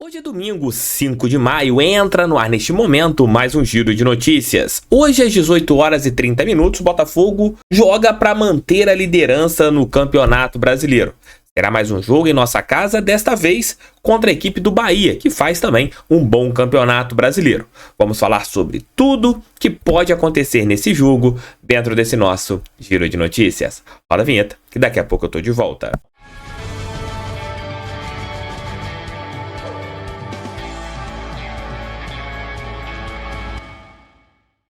Hoje é domingo, 5 de maio, entra no ar neste momento mais um giro de notícias. Hoje às 18 horas e 30 minutos, o Botafogo joga para manter a liderança no Campeonato Brasileiro. Será mais um jogo em nossa casa, desta vez contra a equipe do Bahia, que faz também um bom Campeonato Brasileiro. Vamos falar sobre tudo que pode acontecer nesse jogo dentro desse nosso giro de notícias. Roda a vinheta, que daqui a pouco eu tô de volta.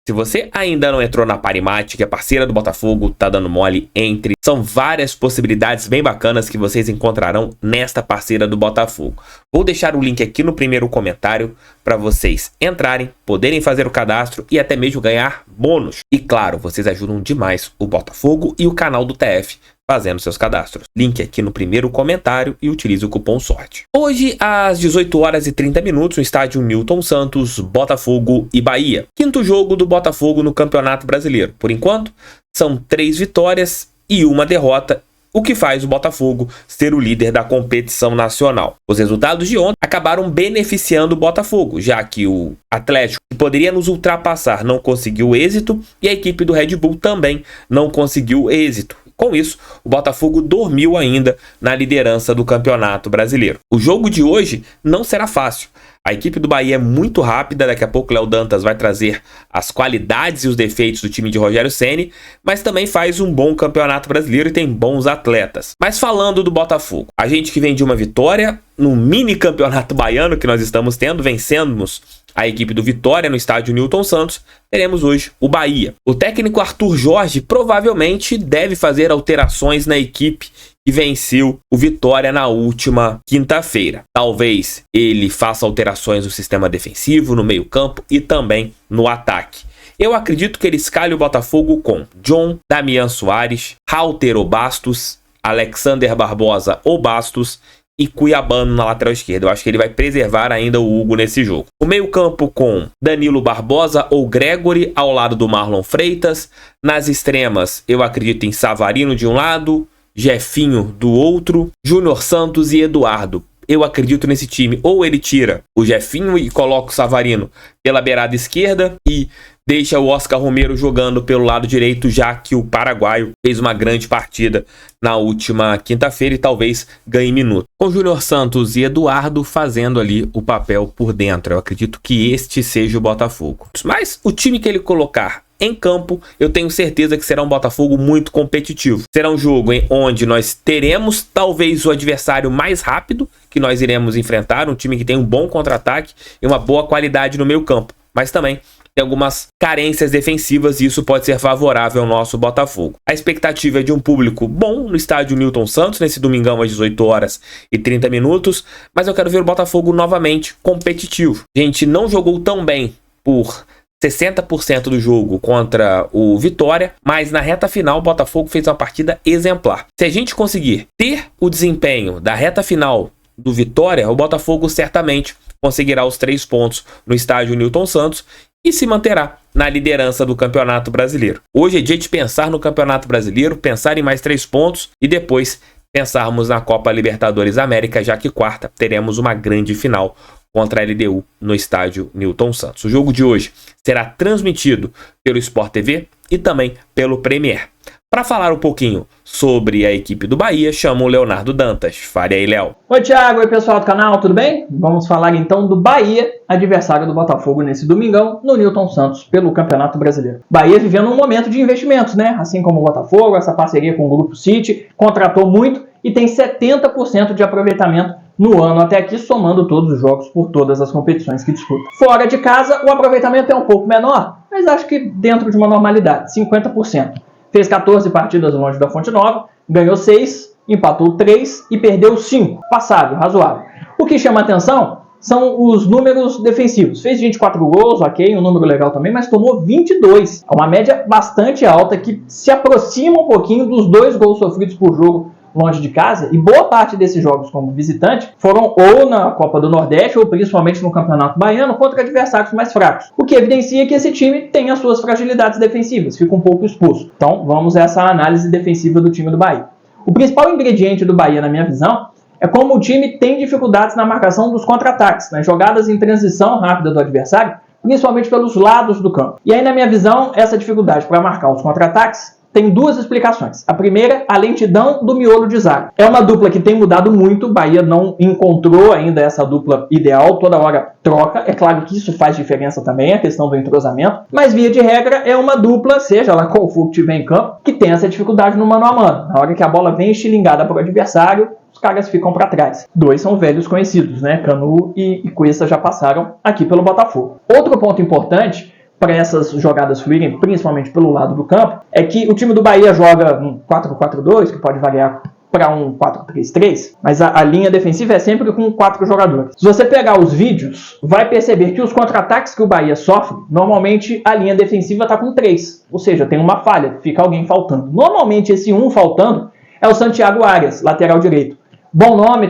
Se você ainda não entrou na Parimat, que é parceira do Botafogo, tá dando mole, entre. São várias possibilidades bem bacanas que vocês encontrarão nesta parceira do Botafogo. Vou deixar o link aqui no primeiro comentário para vocês entrarem, poderem fazer o cadastro e até mesmo ganhar bônus. E claro, vocês ajudam demais o Botafogo e o canal do TF fazendo seus cadastros. Link aqui no primeiro comentário e utilize o cupom SORTE. Hoje, às 18 horas e 30 minutos, no estádio Newton Santos, Botafogo e Bahia. Quinto jogo do Botafogo no Campeonato Brasileiro. Por enquanto, são 3 vitórias e 1 derrota, o que faz o Botafogo ser o líder da competição nacional. Os resultados de ontem acabaram beneficiando o Botafogo, já que o Atlético, que poderia nos ultrapassar, não conseguiu êxito e a equipe do Red Bull também não conseguiu êxito. Com isso, o Botafogo dormiu ainda na liderança do Campeonato Brasileiro. O jogo de hoje não será fácil. A equipe do Bahia é muito rápida, daqui a pouco o Léo Dantas vai trazer as qualidades e os defeitos do time de Rogério Ceni, mas também faz um bom Campeonato Brasileiro e tem bons atletas. Mas falando do Botafogo, a gente que vem de uma vitória no mini Campeonato Baiano que nós estamos tendo, vencemos a equipe do Vitória no estádio Newton Santos, teremos hoje o Bahia. O técnico Arthur Jorge provavelmente deve fazer alterações na equipe que venceu o Vitória na última quinta-feira. Talvez ele faça alterações no sistema defensivo, no meio-campo e também no ataque. Eu acredito que ele escalhe o Botafogo com John, Damian Soares, Halter ou Bastos, Alexander Barbosa ou Bastos e Cuiabano na lateral esquerda. Eu acho que ele vai preservar ainda o Hugo nesse jogo. O meio-campo com Danilo Barbosa ou Gregory ao lado do Marlon Freitas. Nas extremas, eu acredito em Savarino de um lado, Jefinho do outro, Júnior Santos e Eduardo. Eu acredito nesse time. Ou ele tira o Jefinho e coloca o Savarino pela beirada esquerda e deixa o Oscar Romero jogando pelo lado direito, já que o paraguaio fez uma grande partida na última quinta-feira e talvez ganhe minuto. Com Júnior Santos e Eduardo fazendo ali o papel por dentro. Eu acredito que este seja o Botafogo. Mas o time que ele colocar em campo, eu tenho certeza que será um Botafogo muito competitivo. Será um jogo onde nós teremos talvez o adversário mais rápido que nós iremos enfrentar, um time que tem um bom contra-ataque e uma boa qualidade no meio campo, mas também tem algumas carências defensivas e isso pode ser favorável ao nosso Botafogo. A expectativa é de um público bom no estádio Newton Santos, nesse domingão às 18 horas e 30 minutos, mas eu quero ver o Botafogo novamente competitivo. A gente não jogou tão bem por 60% do jogo contra o Vitória, mas na reta final o Botafogo fez uma partida exemplar. Se a gente conseguir ter o desempenho da reta final do Vitória, o Botafogo certamente conseguirá os 3 pontos no estádio Newton Santos e se manterá na liderança do Campeonato Brasileiro. Hoje é dia de pensar no Campeonato Brasileiro, pensar em mais 3 pontos e depois pensarmos na Copa Libertadores América, já que quarta teremos uma grande final contra a LDU no estádio Newton Santos. O jogo de hoje será transmitido pelo Sport TV e também pelo Premier. Para falar um pouquinho sobre a equipe do Bahia, chamo o Leonardo Dantas. Fale aí, Léo. Oi, Thiago. Oi, pessoal do canal, tudo bem? Vamos falar então do Bahia, adversário do Botafogo nesse domingão, no Newton Santos, pelo Campeonato Brasileiro. Bahia vivendo um momento de investimentos, né? Assim como o Botafogo, essa parceria com o Grupo City, contratou muito e tem 70% de aproveitamento no ano até aqui, somando todos os jogos por todas as competições que disputa. Fora de casa, o aproveitamento é um pouco menor, mas acho que dentro de uma normalidade, 50%. Fez 14 partidas longe da Fonte Nova, ganhou 6, empatou 3 e perdeu 5. Passável, razoável. O que chama atenção são os números defensivos. Fez 24 gols, ok, um número legal também, mas tomou 22. É uma média bastante alta que se aproxima um pouquinho dos 2 gols sofridos por jogo longe de casa, e boa parte desses jogos como visitante foram ou na Copa do Nordeste ou principalmente no Campeonato Baiano contra adversários mais fracos, o que evidencia que esse time tem as suas fragilidades defensivas, fica um pouco exposto. Então vamos a essa análise defensiva do time do Bahia. O principal ingrediente do Bahia, na minha visão, é como o time tem dificuldades na marcação dos contra-ataques, nas jogadas em transição rápida do adversário, principalmente pelos lados do campo. E aí, na minha visão, essa dificuldade para marcar os contra-ataques tem duas explicações. A primeira, a lentidão do miolo de zaga. É uma dupla que tem mudado muito, o Bahia não encontrou ainda essa dupla ideal, toda hora troca. É claro que isso faz diferença também, a questão do entrosamento, mas via de regra é uma dupla, seja lá qual for que tiver em campo, que tem essa dificuldade no mano a mano. Na hora que a bola vem estilingada para o adversário, os caras ficam para trás. Dois são velhos conhecidos, né? Canu e Cuesta já passaram aqui pelo Botafogo. Outro ponto importante para essas jogadas fluírem, principalmente pelo lado do campo, é que o time do Bahia joga um 4-4-2, que pode variar para um 4-3-3, mas a linha defensiva é sempre com 4 jogadores. Se você pegar os vídeos, vai perceber que os contra-ataques que o Bahia sofre, normalmente a linha defensiva está com 3, ou seja, tem uma falha, fica alguém faltando. Normalmente esse um faltando é o Santiago Arias, lateral direito. Bom nome,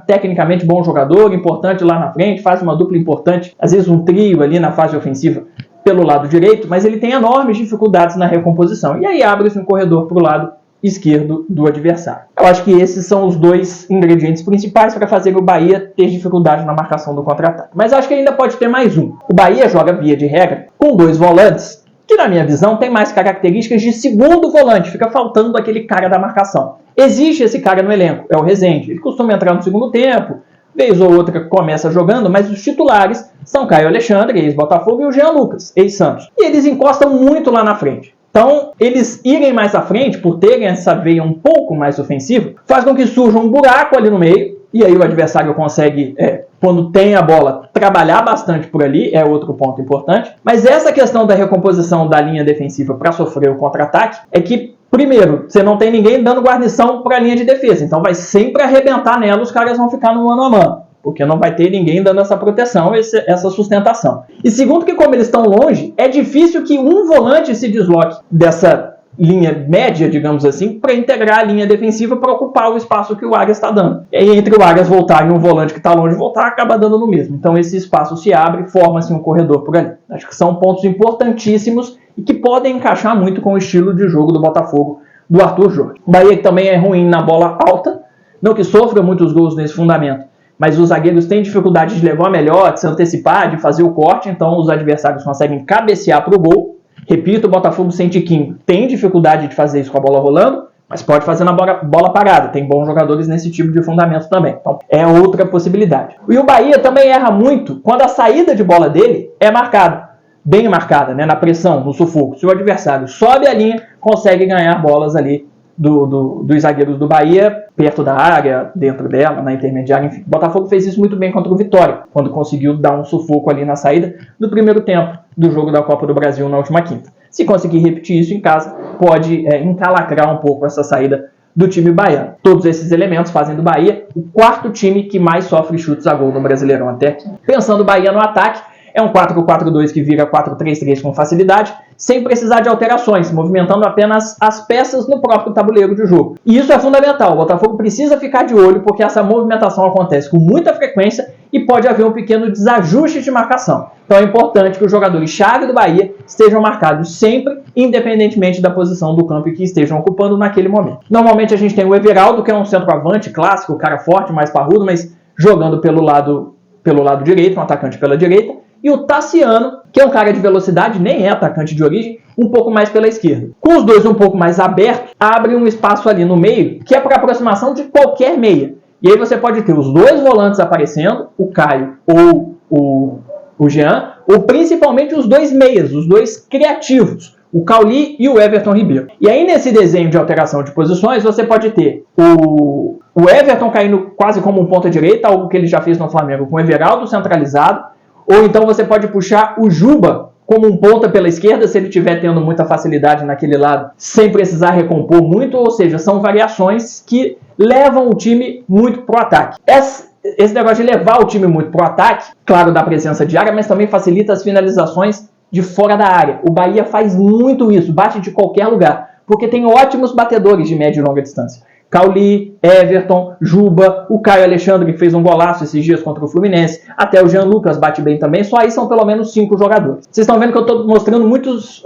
tecnicamente bom jogador, importante lá na frente, faz uma dupla importante, às vezes um trio ali na fase ofensiva pelo lado direito, mas ele tem enormes dificuldades na recomposição. E aí abre-se um corredor para o lado esquerdo do adversário. Eu acho que esses são os dois ingredientes principais para fazer o Bahia ter dificuldade na marcação do contra-ataque. Mas acho que ainda pode ter mais um. O Bahia joga, via de regra, com 2 volantes, que na minha visão tem mais características de segundo volante, fica faltando aquele cara da marcação. Existe esse cara no elenco, é o Rezende. Ele costuma entrar no segundo tempo, vez ou outra começa jogando, mas os titulares são Caio Alexandre, ex-Botafogo, e o Jean Lucas, ex-Santos. E eles encostam muito lá na frente. Então, eles irem mais à frente, por terem essa veia um pouco mais ofensiva, faz com que surja um buraco ali no meio, e aí o adversário consegue, quando tem a bola, trabalhar bastante por ali, é outro ponto importante. Mas essa questão da recomposição da linha defensiva para sofrer o contra-ataque é que, primeiro, você não tem ninguém dando guarnição para a linha de defesa, então vai sempre arrebentar nela, os caras vão ficar no mano a mano, porque não vai ter ninguém dando essa proteção, essa sustentação. E segundo que, como eles estão longe, é difícil que um volante se desloque dessa linha média, digamos assim, para integrar a linha defensiva para ocupar o espaço que o Arias está dando. E aí, entre o Arias voltar e um volante que está longe voltar, acaba dando no mesmo. Então esse espaço se abre e forma-se um corredor por ali. Acho que são pontos importantíssimos e que podem encaixar muito com o estilo de jogo do Botafogo, do Arthur Jorge. O Bahia que também é ruim na bola alta, não que sofra muitos gols nesse fundamento, mas os zagueiros têm dificuldade de levar melhor, de se antecipar, de fazer o corte, então os adversários conseguem cabecear para o gol. Repito, o Botafogo sem Tiquinho tem dificuldade de fazer isso com a bola rolando, mas pode fazer na bola parada. Tem bons jogadores nesse tipo de fundamento também. Então, é outra possibilidade. E o Bahia também erra muito quando a saída de bola dele é marcada. Bem marcada, né? Na pressão, no sufoco. Se o adversário sobe a linha, consegue ganhar bolas ali dos zagueiros do Bahia, perto da área, dentro dela, na intermediária, enfim. O Botafogo fez isso muito bem contra o Vitória, quando conseguiu dar um sufoco ali na saída do primeiro tempo do jogo da Copa do Brasil na última quinta. Se conseguir repetir isso em casa, pode encalacrar um pouco essa saída do time baiano. Todos esses elementos fazem do Bahia o 4º time que mais sofre chutes a gol no Brasileirão até aqui. Pensando o Bahia no ataque, é um 4-4-2 que vira 4-3-3 com facilidade, sem precisar de alterações, movimentando apenas as peças no próprio tabuleiro de jogo. E isso é fundamental, o Botafogo precisa ficar de olho, porque essa movimentação acontece com muita frequência e pode haver um pequeno desajuste de marcação. Então é importante que os jogadores-chave do Bahia estejam marcados sempre, independentemente da posição do campo que estejam ocupando naquele momento. Normalmente a gente tem o Everaldo, que é um centroavante clássico, cara forte, mais parrudo, mas jogando pelo lado direito, um atacante pela direita. E o Tassiano, que é um cara de velocidade, nem é atacante de origem, um pouco mais pela esquerda. Com os dois um pouco mais abertos, abre um espaço ali no meio, que é para aproximação de qualquer meia. E aí você pode ter os dois volantes aparecendo, o Caio ou o Jean, ou principalmente os dois meias, os dois criativos, o Cauli e o Everton Ribeiro. E aí nesse desenho de alteração de posições, você pode ter o Everton caindo quase como um ponta-direita, algo que ele já fez no Flamengo com o Everaldo centralizado, ou então você pode puxar o Juba como um ponta pela esquerda, se ele estiver tendo muita facilidade naquele lado, sem precisar recompor muito, ou seja, são variações que levam o time muito pro ataque. Esse negócio de levar o time muito pro ataque, claro, dá presença de área, mas também facilita as finalizações de fora da área. O Bahia faz muito isso, bate de qualquer lugar, porque tem ótimos batedores de média e longa distância. Cauli, Everton, Juba, o Caio Alexandre, que fez um golaço esses dias contra o Fluminense, até o Jean Lucas bate bem também, só aí são pelo menos 5 jogadores. Vocês estão vendo que eu estou mostrando muitos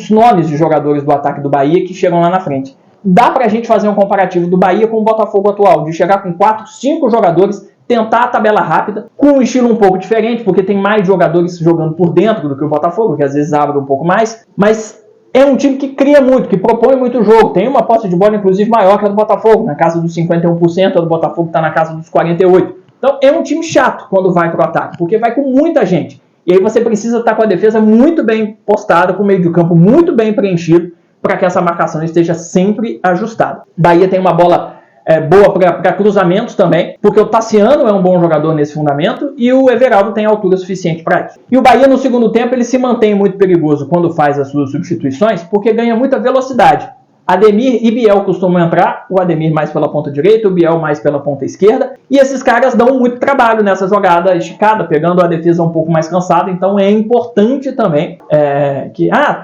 nomes de jogadores do ataque do Bahia que chegam lá na frente. dá pra gente fazer um comparativo do Bahia com o Botafogo atual, de chegar com 4, 5 jogadores, tentar a tabela rápida, com um estilo um pouco diferente, porque tem mais jogadores jogando por dentro do que o Botafogo, que às vezes abre um pouco mais, mas é um time que cria muito, que propõe muito jogo, tem uma posse de bola inclusive maior que a do Botafogo, na casa dos 51%, a do Botafogo está na casa dos 48%. Então é um time chato quando vai pro ataque, porque vai com muita gente. E aí você precisa estar com a defesa muito bem postada, com o meio de campo muito bem preenchido, para que essa marcação esteja sempre ajustada. Bahia tem uma bola boa para cruzamentos também, porque o Tassiano é um bom jogador nesse fundamento e o Everaldo tem altura suficiente para isso. E o Bahia no segundo tempo ele se mantém muito perigoso quando faz as suas substituições, porque ganha muita velocidade. Ademir e Biel costumam entrar, o Ademir mais pela ponta direita, o Biel mais pela ponta esquerda, e esses caras dão muito trabalho nessa jogada esticada, pegando a defesa um pouco mais cansada, então é importante também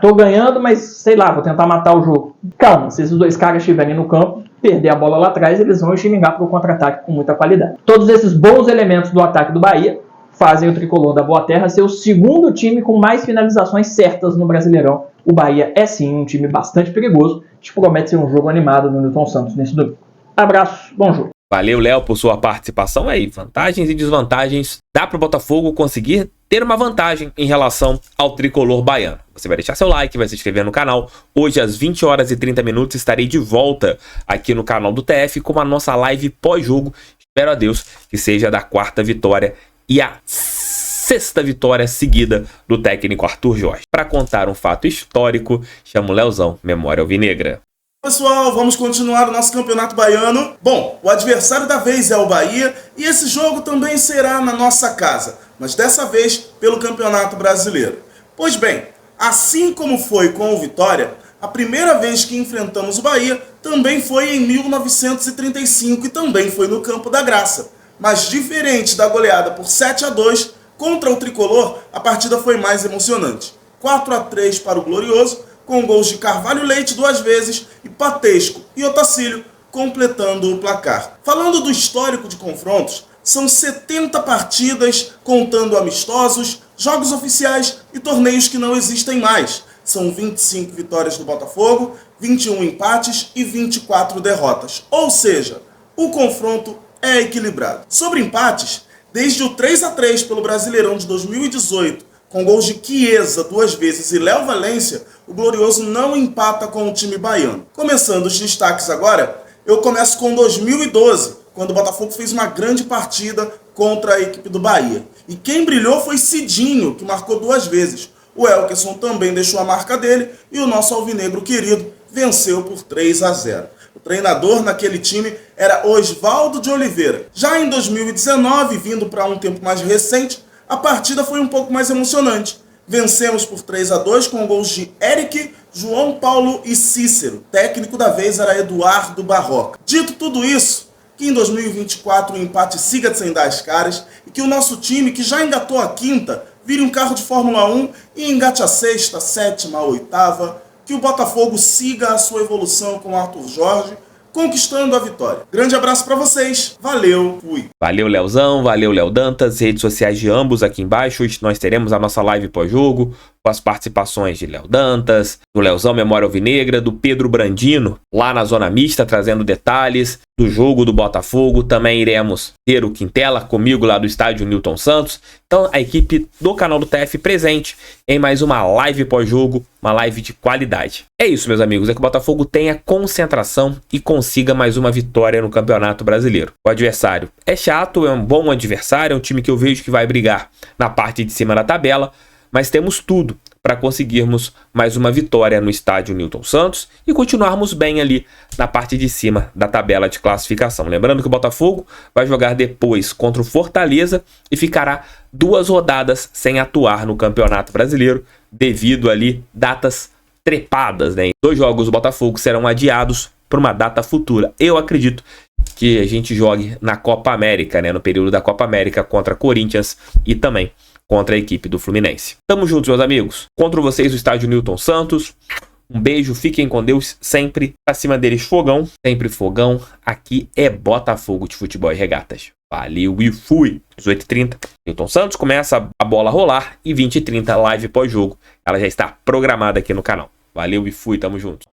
tô ganhando, mas sei lá, vou tentar matar o jogo. Calma, se esses dois caras estiverem no campo, perder a bola lá atrás, eles vão estilingar para o contra-ataque com muita qualidade. Todos esses bons elementos do ataque do Bahia fazem o Tricolor da Boa Terra ser o segundo time com mais finalizações certas no Brasileirão. O Bahia é sim um time bastante perigoso, que promete ser um jogo animado no Newton Santos nesse domingo. Abraço, bom jogo. Valeu, Léo, por sua participação aí. Vantagens e desvantagens. Dá para o Botafogo conseguir ter uma vantagem em relação ao Tricolor baiano. Você vai deixar seu like, vai se inscrever no canal. Hoje, às 20 horas e 30 minutos, estarei de volta aqui no canal do TF com a nossa live pós-jogo. Espero a Deus que seja da 4ª vitória e a 6ª vitória seguida do técnico Arthur Jorge. Para contar um fato histórico, chamo o Leozão, Memória Alvinegra. Pessoal, vamos continuar o nosso campeonato baiano. Bom, o adversário da vez é o Bahia e esse jogo também será na nossa casa, mas dessa vez pelo Campeonato Brasileiro. Pois bem, assim como foi com o Vitória, a primeira vez que enfrentamos o Bahia também foi em 1935 e também foi no Campo da Graça. Mas diferente da goleada por 7-2, contra o Tricolor, a partida foi mais emocionante. 4-3 para o Glorioso, com gols de Carvalho Leite 2 vezes e Patesco e Otacílio completando o placar. Falando do histórico de confrontos, são 70 partidas contando amistosos, jogos oficiais e torneios que não existem mais. São 25 vitórias do Botafogo, 21 empates e 24 derrotas. Ou seja, o confronto é equilibrado. Sobre empates, desde o 3-3 pelo Brasileirão de 2018, com gols de Chiesa 2 vezes e Léo Valência, o Glorioso não empata com o time baiano. Começando os destaques agora, eu começo com 2012, quando o Botafogo fez uma grande partida contra a equipe do Bahia. E quem brilhou foi Cidinho, que marcou 2 vezes. O Elkerson também deixou a marca dele e o nosso alvinegro querido venceu por 3-0. O treinador naquele time era Oswaldo de Oliveira. Já em 2019, vindo para um tempo mais recente, a partida foi um pouco mais emocionante. Vencemos por 3-2 com gols de Eric, João Paulo e Cícero. O técnico da vez era Eduardo Barroca. Dito tudo isso, que em 2024 o empate siga sem dar as caras e que o nosso time, que já engatou a 5ª, vire um carro de Fórmula 1 e engate a 6ª, 7ª, a 8ª, que o Botafogo siga a sua evolução com o Arthur Jorge, conquistando a vitória. Grande abraço pra vocês, valeu, fui. Valeu, Leozão, valeu, Léo Dantas, redes sociais de ambos aqui embaixo. Hoje nós teremos a nossa live pós-jogo, com as participações de Léo Dantas, do Leozão Memória Alvinegra, do Pedro Brandino, lá na Zona Mista, trazendo detalhes do jogo do Botafogo. Também iremos ter o Quintela comigo lá do estádio Newton Santos. Então, a equipe do canal do TF presente em mais uma live pós-jogo, uma live de qualidade. É isso, meus amigos, é que o Botafogo tenha concentração e consiga mais uma vitória no Campeonato Brasileiro. O adversário é chato, é um bom adversário, é um time que eu vejo que vai brigar na parte de cima da tabela, mas temos tudo para conseguirmos mais uma vitória no estádio Newton Santos e continuarmos bem ali na parte de cima da tabela de classificação. Lembrando que o Botafogo vai jogar depois contra o Fortaleza e ficará 2 rodadas sem atuar no Campeonato Brasileiro devido ali datas trepadas, né? 2 jogos do Botafogo serão adiados para uma data futura. Eu acredito que a gente jogue na Copa América, né? No período da Copa América contra Corinthians e também contra a equipe do Fluminense. Tamo juntos, meus amigos. Contra vocês o estádio Newton Santos. Um beijo, fiquem com Deus sempre. Acima deles, fogão. Sempre fogão. Aqui é Botafogo de Futebol e Regatas. Valeu e fui. 18h30. Newton Santos começa a bola a rolar. E 20h30, live pós-jogo. Ela já está programada aqui no canal. Valeu e fui, tamo junto.